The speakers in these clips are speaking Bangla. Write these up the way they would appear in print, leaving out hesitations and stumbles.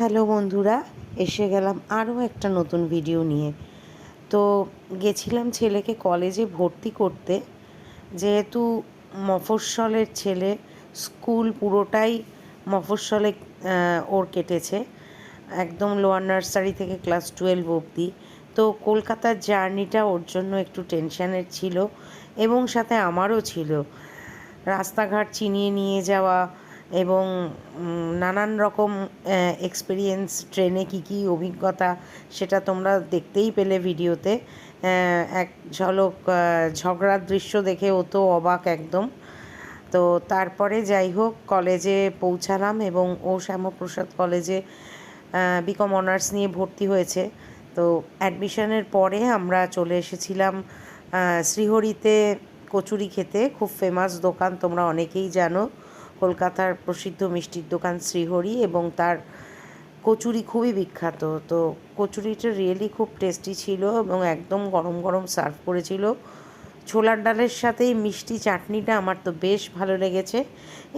হ্যালো বন্ধুরা, এসে গেলাম আরও একটা নতুন ভিডিও নিয়ে। তো গেছিলাম ছেলেকে কলেজে ভর্তি করতে। যেহেতু মফস্বলের ছেলে, স্কুল পুরোটাই মফস্বলে ওর কেটেছে, একদম লোয়ার নার্সারি থেকে ক্লাস 12 অবধি। তো কলকাতার জার্নিটা ওর জন্য একটু টেনশানের ছিল এবং সাথে আমারও ছিল। রাস্তাঘাট চিনিয়ে নিয়ে যাওয়া এবং নানান রকম এক্সপিরিয়েন্স, ট্রেনে কী কী অভিজ্ঞতা সেটা তোমরা দেখতেই পেলে ভিডিওতে। এক ঝলক ঝগড়ার দৃশ্য দেখে ও তো অবাক একদম। তো তারপরে যাই হোক কলেজে পৌঁছালাম এবং ও শ্যামাপ্রসাদ কলেজে বিকম অনার্স নিয়ে ভর্তি হয়েছে। তো অ্যাডমিশনের পরে আমরা চলে এসেছিলাম শ্রীহরিতে কচুরি খেতে। খুব ফেমাস দোকান, তোমরা অনেকেই জানো, কলকাতার প্রসিদ্ধ মিষ্টির দোকান শ্রীহরি, এবং তার কচুরি খুবই বিখ্যাত। তো কচুরিটা রিয়েলি খুব টেস্টি ছিল এবং একদম গরম গরম সার্ভ করেছিল। ছোলার ডালের সাথে মিষ্টি চাটনিটা আমার তো বেশ ভালো লেগেছে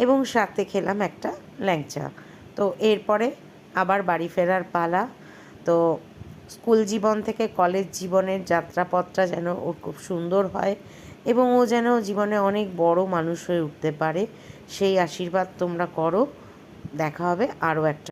এবং সাথে খেলাম একটা ল্যাংচা। তো এরপরে আবার বাড়ি ফেরার পালা। তো স্কুল জীবন থেকে কলেজ জীবনের যাত্রাপথটা যেন ওর খুব সুন্দর হয় এবং ও যেন জীবনে অনেক বড় মানুষ হয়ে উঠতে পারে, সেই আশীর্বাদ তোমরা করো। দেখা হবে আরও একটা